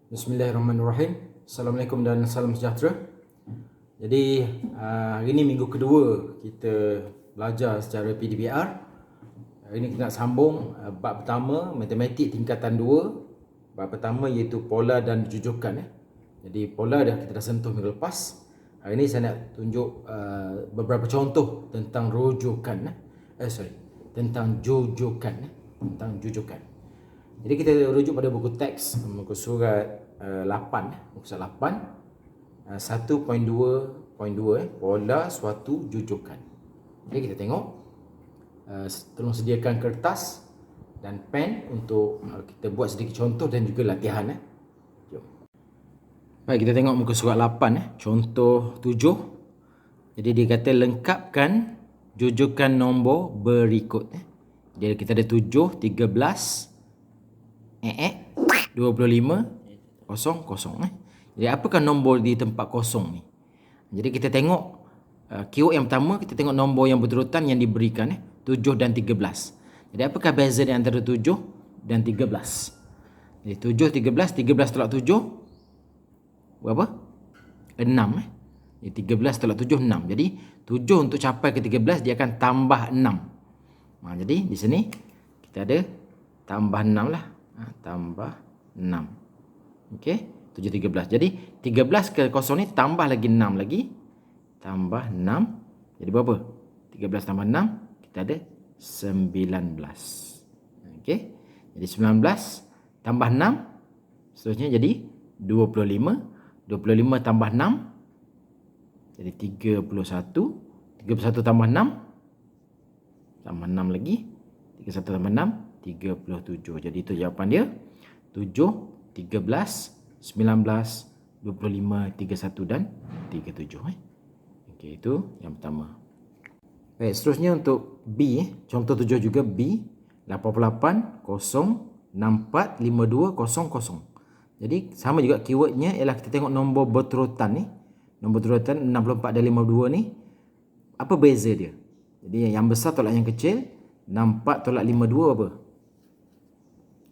Bismillahirrahmanirrahim. Assalamualaikum dan salam sejahtera. Jadi hari ini minggu kedua kita belajar secara PDBR. Hari ini kita nak sambung bab pertama, matematik tingkatan 2. Bab pertama iaitu pola dan jujukan. Jadi pola kita dah sentuh minggu lepas. Hari ini saya nak tunjuk beberapa contoh tentang rujukan. Tentang jujukan. Jadi kita rujuk pada buku teks, muka surat 8, muka surat 8, 1.2.2, pola suatu jujukan. Jadi kita tengok, tolong sediakan kertas dan pen untuk kita buat sedikit contoh dan juga latihan. Jom. Baik, kita tengok muka surat 8, contoh 7. Jadi dia kata lengkapkan jujukan nombor berikut. Jadi kita ada 7, 13, 25, 00. Jadi apakah nombor di tempat kosong ni? Jadi kita tengok keyword yang pertama, kita tengok nombor yang berurutan yang diberikan 7 dan 13. Jadi apakah beza di antara 7 dan 13? Jadi 7, 13 tolak 7 berapa? 6. Jadi 13 tolak 7 6. Jadi 7 untuk capai ke 13 dia akan tambah 6. Jadi di sini kita ada tambah 6 lah. Tambah 6. Okey, 7 13. Jadi 13 ke kosong ni tambah lagi 6 lagi. Tambah 6. Jadi berapa? 13 tambah 6 kita ada 19. Okey. Jadi 19 tambah 6 seterusnya jadi 25. 25 tambah 6 jadi 31. 31 tambah 6 tambah 6 lagi. 31 tambah 6 37. Jadi itu jawapan dia. 7, 13, 19, 25, 31 dan 37. Okey, itu yang pertama. Baik, seterusnya untuk B, contoh 7 juga B, 88 0 64 52 00. Jadi sama juga keywordnya ialah kita tengok nombor berterutan ni. Nombor terutan 64 dan 52 ni apa beza dia? Jadi yang besar tolak yang kecil. 64 tolak 52 apa?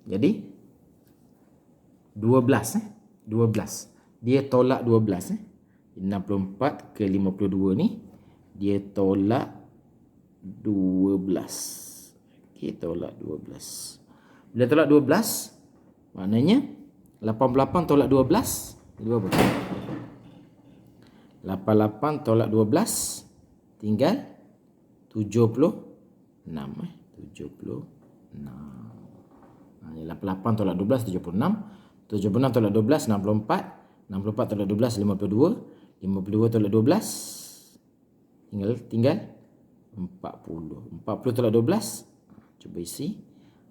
Jadi 12 Dia tolak 12 64 ke 52 ni dia tolak 12. Okey, tolak 12. Bila tolak 12 maknanya 88 tolak 12 jadi berapa? 88 tolak 12 tinggal 76. 76. 88 tolak 12 76. 76 tolak 12 64. 64 tolak 12 52. 52 tolak 12 tinggal 40. 40 tolak 12 cuba isi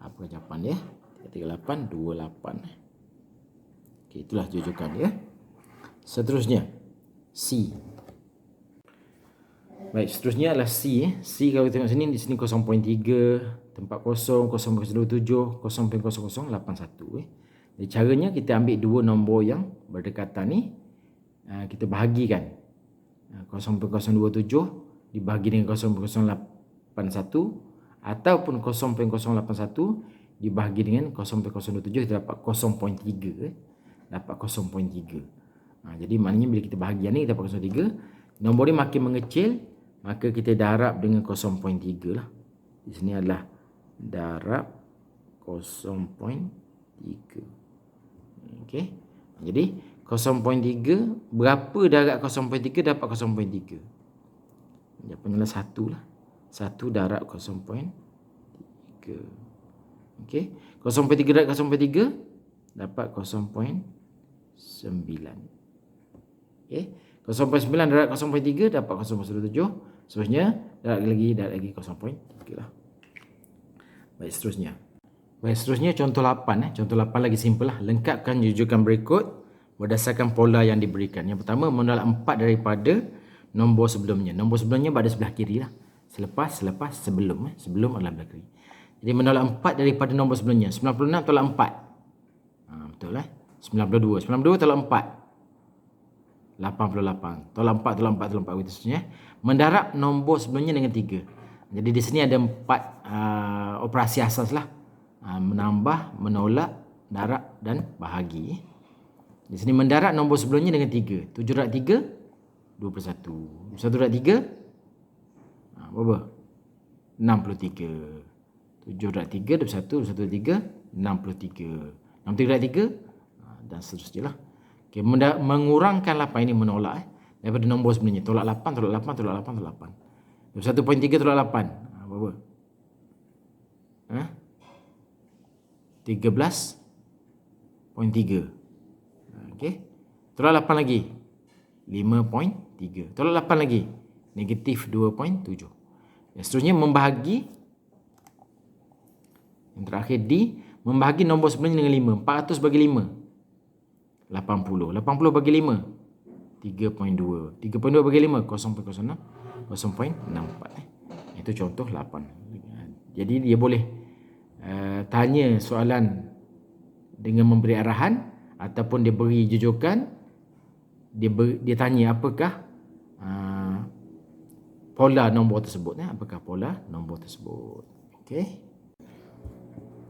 apa jawapan dia? 38 28. Okey, itulah jujukan dia. Seterusnya C. Baik, seterusnya adalah C. C kalau kita tengok sini, di sini 0.3, tempat kosong, 0.27, 0.0081. Jadi caranya kita ambil dua nombor yang berdekatan ni, kita bahagikan. 0.027 dibahagi dengan 0.081 ataupun 0.081 dibahagi dengan 0.027 kita dapat 0.3. Dapat 0.3. Jadi maknanya bila kita bahagian ni kita dapat 0.3. Nombor ni makin mengecil, maka kita darab dengan 0.3 lah. Di sini adalah darab 0.3. Okey. Jadi 0.3 berapa darab 0.3 dapat 0.3. Jawapannya adalah 1 lah. 1 darab 0.3. Okey. 0.3 darab 0.3 dapat 0.9. Okey. 0.9 darab 0.3 dapat 0.7. Seterusnya darab lagi 0.3 lah. Baik, seterusnya contoh 8. Contoh 8 lagi simple lah. Lengkapkan jujukan berikut berdasarkan pola yang diberikan. Yang pertama, menolak 4 daripada nombor sebelumnya. Nombor sebelumnya berada sebelah kiri lah. Selepas, sebelum. Sebelum adalah belah kiri. Jadi menolak 4 daripada nombor sebelumnya. 96 tolak 4. Betul lah. 92 tolak 4. 88. Tolak 4 tolak 4 tolak 4 begitu seterusnya. Mendarab nombor sebelumnya dengan 3. Jadi di sini ada 4 operasi asas lah. Menambah, menolak, darab dan bahagi. Di sini mendarat nombor sebelumnya dengan 3. 7 darab 3, 21. 21 darab 3, berapa? 63. 7 darab 3, 21. 21 darab 3, 63. 63 darab 3, dan seterusnya lah. Okay, mengurangkan 8 ini menolak daripada nombor sebelumnya. Tolak 8, tolak 8, tolak 8, tolak 8. 1.3 tolak 8. Berapa? 13.3. Okey. Tolak 8 lagi. 5.3. Tolak 8 lagi. Negatif 2.7. Dan seterusnya membahagi. Yang terakhir D. Membahagi nombor sebelumnya dengan 5. 400 bagi 5. 80. 80 bagi 5. 3.2. 3.2 bagi 5. 0.06. 0.64. Itu contoh 8. Jadi dia boleh tanya soalan dengan memberi arahan, ataupun dia beri jujukan, dia tanya apakah pola nombor tersebut, apakah pola nombor tersebut. Okey.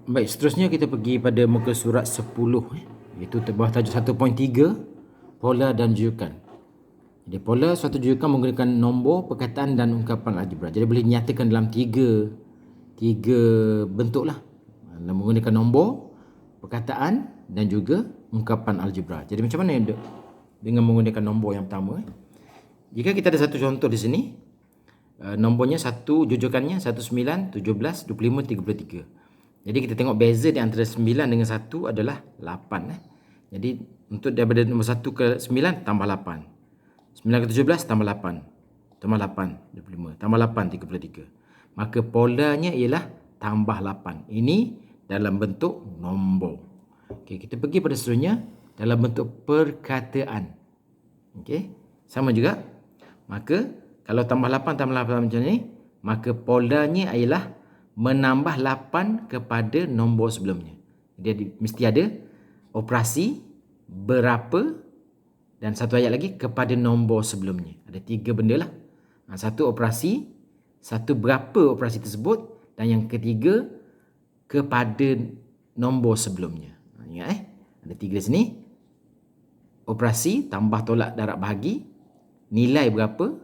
Baik, seterusnya kita pergi pada muka surat 10, iaitu bawah tajuk 1.3, pola dan jujukan. Jadi pola suatu jujukan menggunakan nombor, perkataan dan ungkapan algebra. Jadi boleh dinyatakan dalam tiga bentuk lah, menggunakan nombor, perkataan dan juga ungkapan algebra. Jadi macam mana dengan menggunakan nombor yang pertama? Jika kita ada satu contoh di sini, nombornya jujukannya 19, 17, 25, 33. Jadi kita tengok beza di antara 9 dengan 1 adalah 8. Jadi untuk daripada nombor 1 ke 9 tambah 8. 9 ke 17 tambah 8. Tambah 8, 25. Tambah 8, 33. Maka polanya ialah tambah 8. Ini dalam bentuk nombor. Okey, kita pergi pada seterusnya dalam bentuk perkataan. Okey, sama juga. Maka kalau tambah 8 tambah 8 macam ni, maka polanya ialah menambah 8 kepada nombor sebelumnya. Dia mesti ada operasi berapa dan satu ayat lagi kepada nombor sebelumnya. Ada 3 benda lah. Satu operasi, satu berapa operasi tersebut, dan yang ketiga kepada nombor sebelumnya. Ingat ada 3 di sini. Operasi tambah tolak darab bahagi, nilai berapa,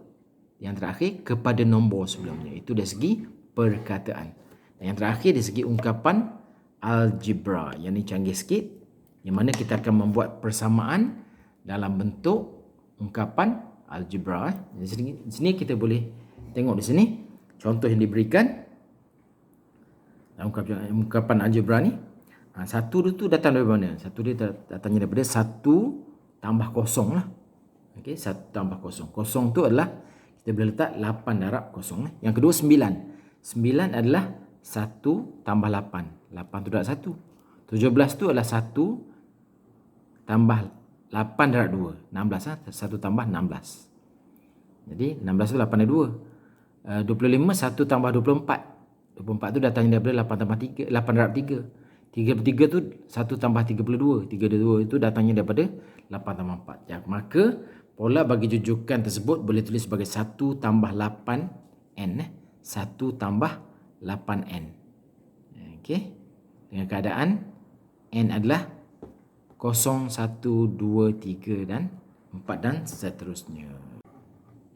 yang terakhir kepada nombor sebelumnya. Itu dari segi perkataan. Dan yang terakhir dari segi ungkapan algebra. Yang ni canggih sikit, yang mana kita akan membuat persamaan dalam bentuk ungkapan algebra. Di sini kita boleh tengok di sini contoh yang diberikan dalam ungkapan algebra ni. Satu tu datang dari mana? Satu dia datangnya daripada 1 tambah kosong lah. Okey, 1 tambah kosong. Kosong tu adalah kita boleh letak 8 darab kosong. Yang kedua 9. 9 adalah 1 tambah 8. 8 tu darab 1. 17 tu adalah 1 tambah 8 darab 2. 16 1 tambah 16. Jadi 16 tu 8 darab 2. 25 1 tambah 24. 24 tu datangnya daripada 8 tambah 3, 8 darab 3. 33 tu 1 tambah 32. 32 itu datangnya daripada 8 tambah 4. Ya, maka pola bagi jujukan tersebut boleh tulis sebagai 1 tambah 8n. 1 tambah 8n. Okey. Dengan keadaan n adalah 0, 1, 2, 3 dan 4 dan seterusnya.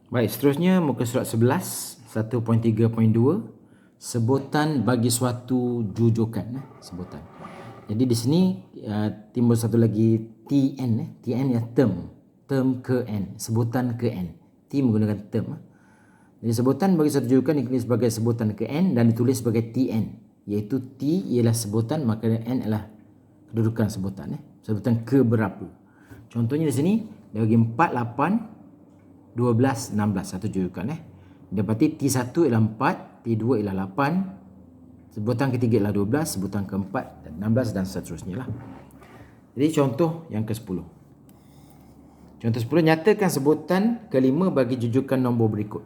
Baik, seterusnya muka surat 11, 1.3.2. Sebutan bagi suatu jujukan. Sebutan. Jadi di sini timbul satu lagi TN. TN ya term. Term ke N. Sebutan ke N. T menggunakan term. Jadi sebutan bagi satu jujukan ditulis sebagai sebutan ke N dan ditulis sebagai TN. Iaitu T ialah sebutan, maka N adalah kedudukan sebutan. Sebutan ke berapa. Contohnya di sini dia bagi 4, 8, 12, 16. Satu jujukan. Dapati T1 ialah 4, T2 ialah 8, sebutan ketiga ialah 12, sebutan keempat 16 dan seterusnya lah. Jadi contoh yang ke-10. Contoh 10, nyatakan sebutan kelima bagi jujukan nombor berikut.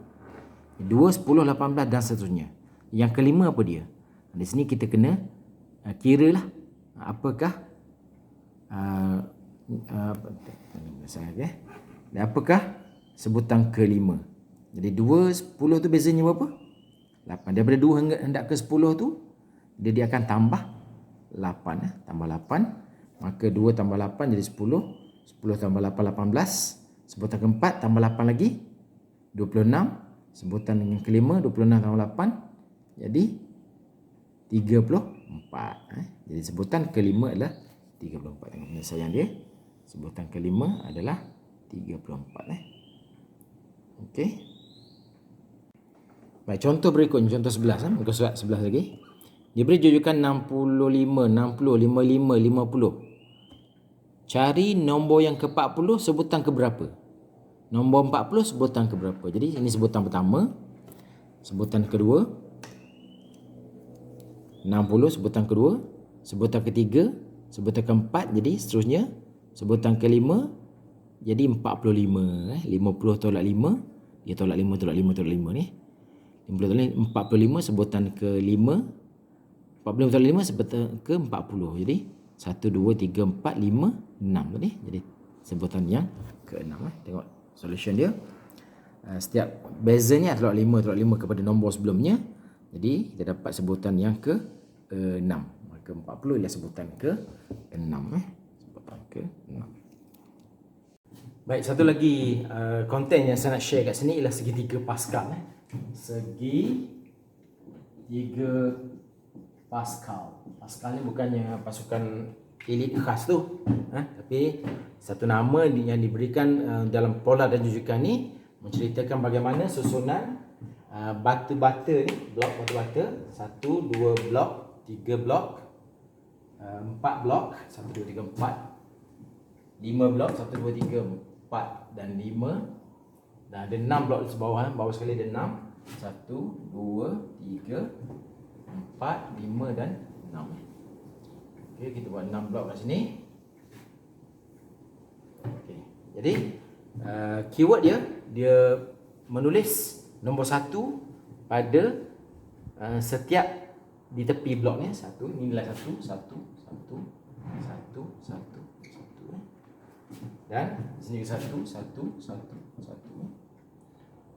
2, 10, 18 dan seterusnya. Yang kelima apa dia? Di sini kita kena kira lah apakah apakah sebutan kelima. Jadi 2, 10 tu bezanya berapa? 8. Daripada 2 hendak ke 10 tu, dia akan tambah 8. Tambah 8. Maka 2 tambah 8 jadi 10. 10 tambah 8, 18. Sebutan keempat tambah 8 lagi, 26. Sebutan yang kelima, 26 tambah 8, jadi 34. Jadi sebutan kelima adalah 34. Tengok penyelesaian dia. Sebutan kelima adalah 34. Okey. Baik, contoh berikutnya, contoh 11. Muka surat 11 lagi. Dia beri jujukan 65, 60, 55, 50. Cari nombor yang ke-40 sebutan ke berapa? Nombor 40 sebutan ke berapa? Jadi ini sebutan pertama. Sebutan kedua 60, sebutan kedua, sebutan ketiga, sebutan keempat, jadi seterusnya. Sebutan kelima jadi 45. 50 tolak 5, dia tolak 5 tolak 5 tolak 5 ni. 50 tolak 45, sebutan kelima. 45 tolak 5 sebutan ke 40. Jadi 1 2 3 4 5 6 tadi. Jadi sebutan yang ke-6. Tengok solution dia. Setiap bezanya tolak 5 tolak 5 kepada nombor sebelumnya. Jadi kita dapat sebutan yang ke-6. Maka 40 ialah sebutan ke-6. Sebutan ke-6. Baik, satu lagi konten yang saya nak share kat sini ialah segitiga Pascal. Segitiga Pascal. Pascal ni bukannya pasukan elit khas tu, tapi satu nama yang diberikan dalam pola dan jujukan ni menceritakan bagaimana susunan bata-bata ni, blok bata-bata, 1, 2 blok, 3 blok, 4 blok, 1, 2, 3, 4, 5 blok, 1, 2, 3, 4 dan 5, dan ada 6 blok di bawah, bawah sekali ada 6, 1, 2, 3, 4, 5 dan 6. Okey, kita buat 6 blok kat sini. Okey, jadi keyword dia menulis nombor 1 pada setiap di tepi blok ni. 1, ini nilai 1, 1, 1, 1, 1, 1. Dan sini 1, 1, 1, 1.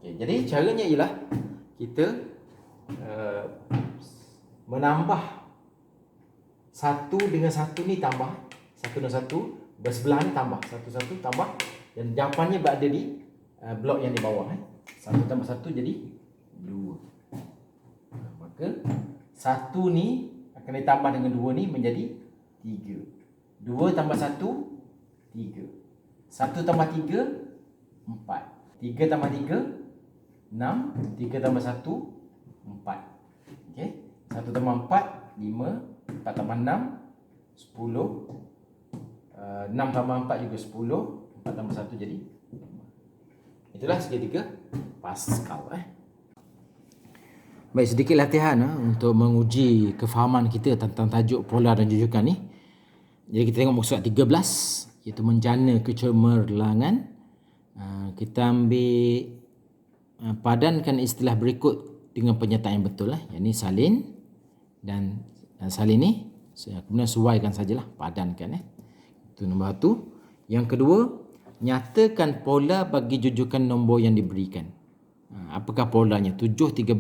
Okey, jadi caranya ialah kita menambah 1 dengan 1 ni tambah, 1 dengan 1 bersebelahan ni tambah, 1 1 tambah, dan jawapannya berada di blok yang di bawah. 1 tambah 1 jadi 2. Maka 1 ni akan ditambah dengan 2 ni menjadi 3. 2 tambah 1 3. 1 tambah 3 4. 3 tambah 3 6. 3 tambah 1 4. Okey. 1 tambah 4 5. 4 tambah 6 10. 6 tambah 4 juga 10. 4 tambah 1 jadi 5. Itulah segitiga Pascal. Baik, sedikit latihan untuk menguji kefahaman kita tentang tajuk pola dan jujukan ni. Jadi kita tengok muka surat 13, iaitu menjana kecemerlangan. Kita ambil padankan istilah berikut dengan penyertaan yang betul. Yang ni salin dan salin ni kemudian sesuaikan sajalah, padankan. Itu nombor 1. Yang kedua, nyatakan pola bagi jujukan nombor yang diberikan. Apakah polanya? 7, 13,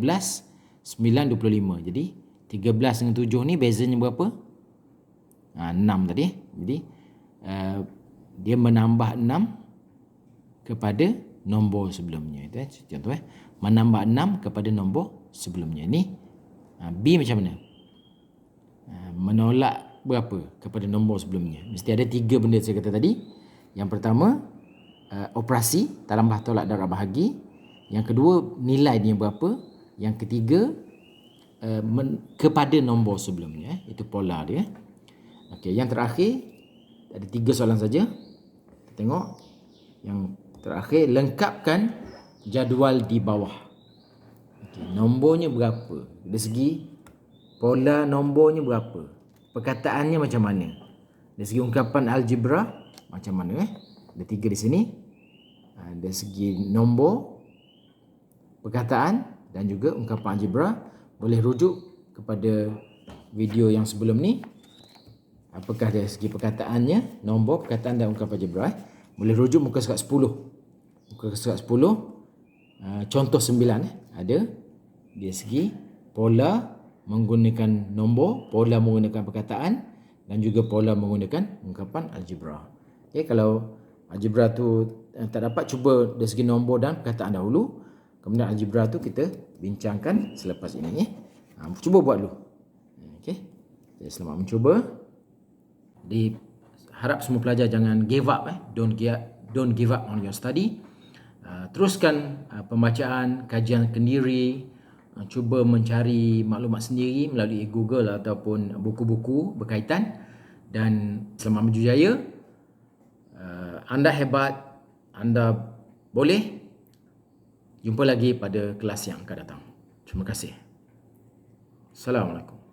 9, 25. Jadi 13 dengan 7 ni bezanya berapa? 6 tadi. Jadi dia menambah 6 kepada nombor sebelumnya. Itu contoh menambah 6 kepada nombor sebelumnya. Ni B macam mana? Menolak berapa kepada nombor sebelumnya? Mesti ada 3 benda saya kata tadi. Yang pertama, operasi tambah tolak darab bahagi. Yang kedua, nilai dia berapa. Yang ketiga, kepada nombor sebelumnya. Itu pola dia. Okey, yang terakhir ada 3 soalan saja. Kita tengok yang terakhir, lengkapkan jadual di bawah. Okey, nombornya berapa? Dari segi pola, nombornya berapa? Perkataannya macam mana? Dari segi ungkapan algebra macam mana? Ada 3 di sini. Dari segi nombor, perkataan dan juga ungkapan algebra. Boleh rujuk kepada video yang sebelum ni. Apakah dari segi perkataannya, nombor, perkataan dan ungkapan algebra. Boleh rujuk muka surat 10. Muka surat 10 contoh 9 ada dari segi pola menggunakan nombor, pola menggunakan perkataan dan juga pola menggunakan ungkapan algebra. Okay, kalau algebra tu tak dapat, cuba dari segi nombor dan perkataan dahulu. Kemudian algebra tu kita bincangkan selepas ini. Cuba buat dulu. Okay. Jadi, selamat mencuba. Jadi harap semua pelajar jangan give up. Don't give up on your study. Teruskan pembacaan, kajian sendiri. Cuba mencari maklumat sendiri melalui Google ataupun buku-buku berkaitan. Dan selamat berjaya. Anda hebat, anda boleh. Jumpa lagi pada kelas yang akan datang. Terima kasih. Assalamualaikum.